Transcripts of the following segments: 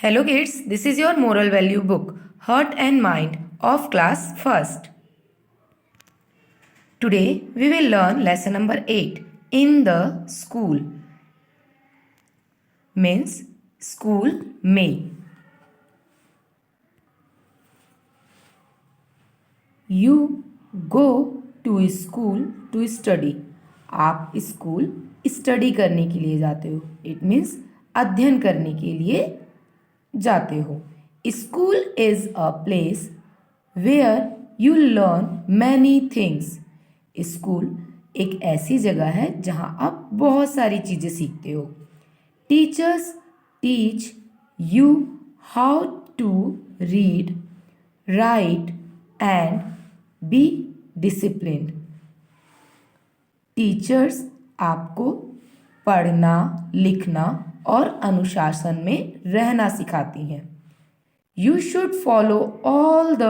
Hello kids, this is your moral value book, Heart and Mind of class 1st. Today we will learn lesson number 8, In the School. Means school में. You go to school to study. आप school study करने के लिए जाते हो. It means अध्ययन करने के लिए जाते हो. School is a place where you learn many things. School एक ऐसी जगह है जहाँ आप बहुत सारी चीज़ें सीखते हो. Teachers teach you how to read, write and be disciplined. Teachers आपको पढ़ना, लिखना और अनुशासन में रहना सिखाती हैं. You should follow all the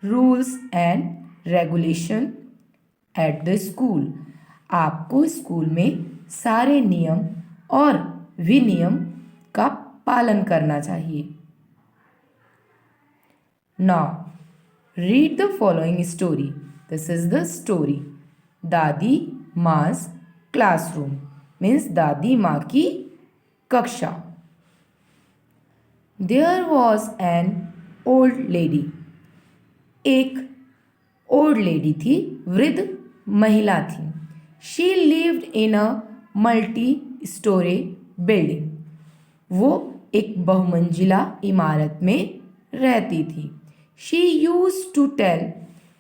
rules and regulation at the school. आपको स्कूल में सारे नियम और विनियम का पालन करना चाहिए. Now read the following story. This is the story. दादी माँ's क्लासरूम. मीन्स दादी माँ की कक्षा. There was an old lady. एक ओल्ड लेडी थी, वृद्ध महिला थी. She lived in a multi storey building. वो एक बहुमंजिला इमारत में रहती थी. She use to tell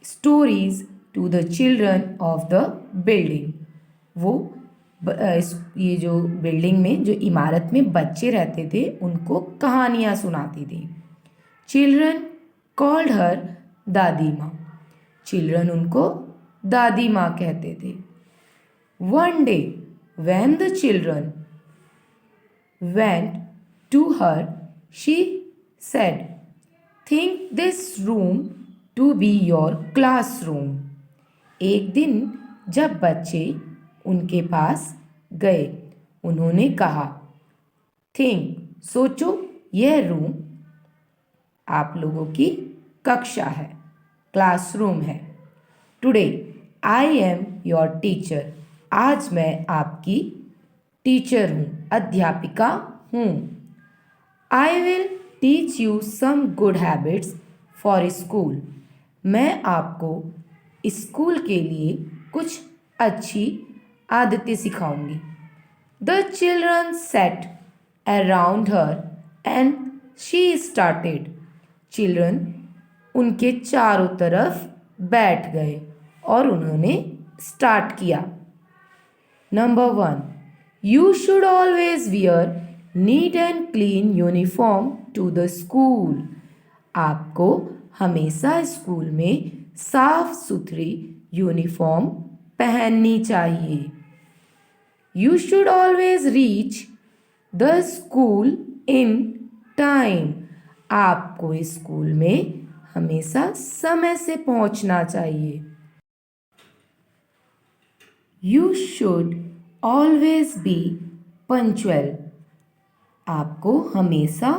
stories to the children of the building. वो ये जो बिल्डिंग में, जो इमारत में बच्चे रहते थे, उनको कहानियाँ सुनाती थी. चिल्ड्रन कॉल्ड हर दादी माँ. चिल्ड्रन उनको दादी माँ कहते थे. One day when the children went to her, she said, think this room to be your classroom. एक दिन जब बच्चे उनके पास गए, उन्होंने कहा, थिंक, सोचो, यह रूम आप लोगों की कक्षा है, क्लासरूम है. Today I am your teacher. आज मैं आपकी टीचर हूँ, अध्यापिका हूँ. I will teach you some good habits for school. मैं आपको स्कूल के लिए कुछ अच्छी आदतें सिखाऊंगी. The children sat around her and she started. Children उनके चारों तरफ बैठ गए और उन्होंने स्टार्ट किया. Number 1, you should always wear neat and clean uniform to the school. आपको हमेशा स्कूल में साफ सुथरी यूनिफॉर्म पहननी चाहिए. You should always reach the school in time. आपको स्कूल में हमेशा समय से पहुंचना चाहिए. You should always be punctual. आपको हमेशा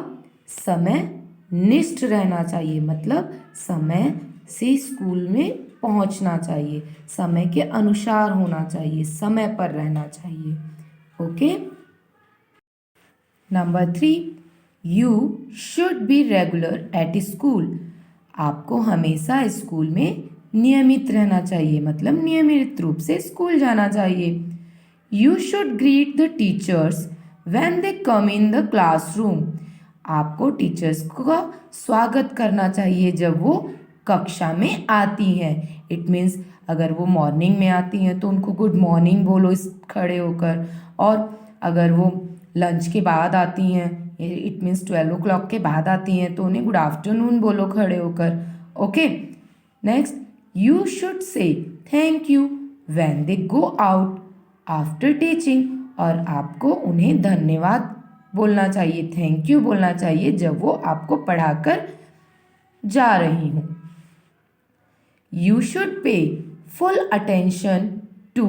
समय निष्ठ रहना चाहिए. मतलब समय से स्कूल में पहुंचना चाहिए, समय के अनुसार होना चाहिए, समय पर रहना चाहिए. Okay. Number 3, you should be regular at school. आपको हमेशा स्कूल में नियमित रहना चाहिए, मतलब नियमित रूप से स्कूल जाना चाहिए. You should greet the teachers when they come in the classroom. आपको टीचर्स का स्वागत करना चाहिए जब वो कक्षा में आती हैं. इट मीन्स अगर वो मॉर्निंग में आती हैं तो उनको गुड मॉर्निंग बोलो खड़े होकर. और अगर वो लंच के बाद आती हैं, इट मीन्स 12 o'clock के बाद आती हैं, तो उन्हें गुड आफ्टरनून बोलो खड़े होकर. Okay. Next, you should say thank you when they go out after teaching. और आपको उन्हें धन्यवाद बोलना चाहिए, थैंक यू बोलना चाहिए जब वो आपको पढ़ाकर जा रही हूँ. You should pay full attention to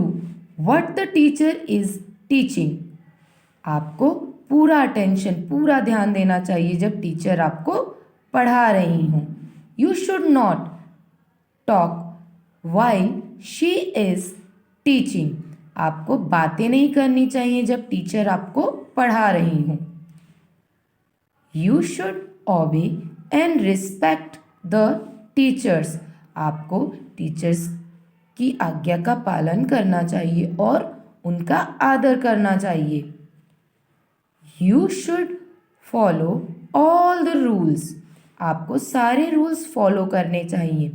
what the teacher is teaching. आपको पूरा अटेंशन, पूरा ध्यान देना चाहिए जब टीचर आपको पढ़ा रही हों। You should not talk while she is teaching. आपको बातें नहीं करनी चाहिए जब टीचर आपको पढ़ा रही हों। यू शुड ओबे एंड रिस्पेक्ट द टीचर्स। आपको टीचर्स की आज्ञा का पालन करना चाहिए और उनका आदर करना चाहिए। You should follow all the rules. आपको सारे रूल्स फॉलो करने चाहिए।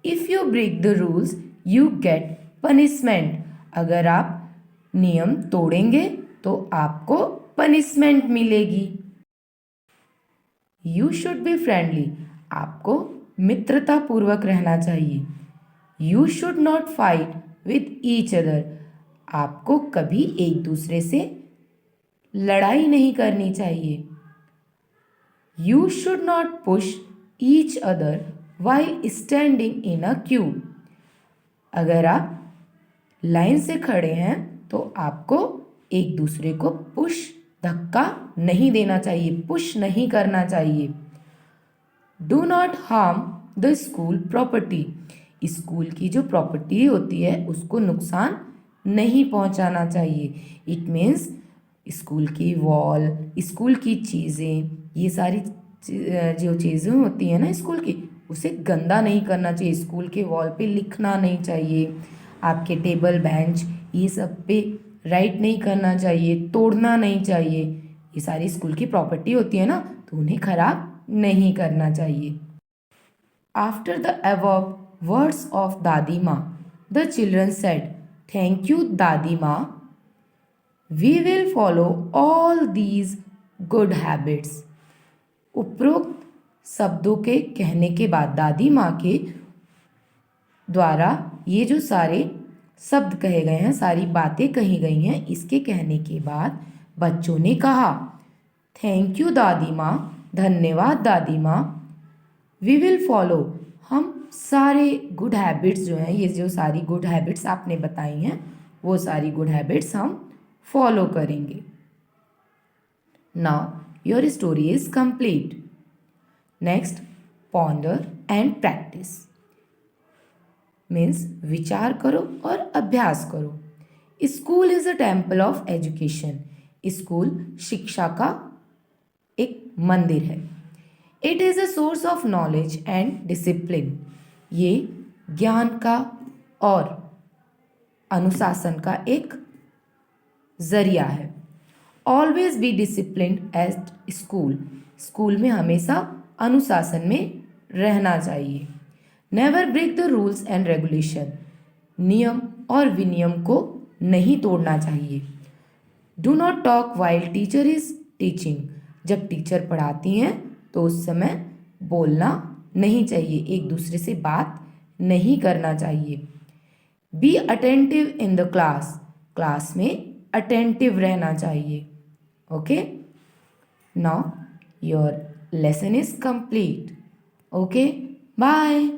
If you break the rules you get punishment. अगर आप नियम तोड़ेंगे तो आपको पनिशमेंट मिलेगी। You should be friendly. आपको मित्रतापूर्वक रहना चाहिए। You should not fight with each other. आपको कभी एक दूसरे से लड़ाई नहीं करनी चाहिए। You should not push each other while standing in a queue. अगर आप लाइन से खड़े हैं तो आपको एक दूसरे को पुश, धक्का नहीं देना चाहिए, पुश नहीं करना चाहिए। Do not harm the school property. School की जो प्रॉपर्टी होती है उसको नुकसान नहीं पहुंचाना चाहिए। इट मीन्स स्कूल की वॉल, स्कूल की चीज़ें, ये सारी जो चीज़ें होती हैं ना स्कूल की, उसे गंदा नहीं करना चाहिए। स्कूल के वॉल पे लिखना नहीं चाहिए। आपके टेबल बेंच ये सब पे राइट नहीं करना चाहिए, तोड़ना नहीं चाहिए। ये सारी स्कूल की प्रॉपर्टी होती है ना, तो उन्हें खराब नहीं करना चाहिए। After the above words of दादी माँ the children said, thank you दादी माँ, we will follow all these good habits. उपरोक्त शब्दों के कहने के बाद दादी माँ के द्वारा ये जो सारे शब्द कहे गए हैं, सारी बातें कही गई हैं, इसके कहने के बाद बच्चों ने कहा, थैंक यू दादी माँ, धन्यवाद दादी माँ, वी विल फॉलो, हम सारे गुड हैबिट्स जो हैं, ये जो सारी गुड हैबिट्स आपने बताई हैं, वो सारी गुड हैबिट्स हम फॉलो करेंगे। Now your story is complete. Next, ponder and practice means विचार करो और अभ्यास करो। School is a temple of education. School शिक्षा का एक मंदिर है। It is a source of knowledge and discipline. ये ज्ञान का और अनुशासन का एक जरिया है। Always be disciplined at school. School में हमेशा अनुशासन में रहना चाहिए। Never break the rules and regulation. नियम और विनियम को नहीं तोड़ना चाहिए। Do not talk while teacher is teaching. जब टीचर पढ़ाती हैं तो उस समय बोलना नहीं चाहिए, एक दूसरे से बात नहीं करना चाहिए। Be attentive in the class. Class में अटेंटिव रहना चाहिए। Okay, now your lesson is complete. Okay, bye.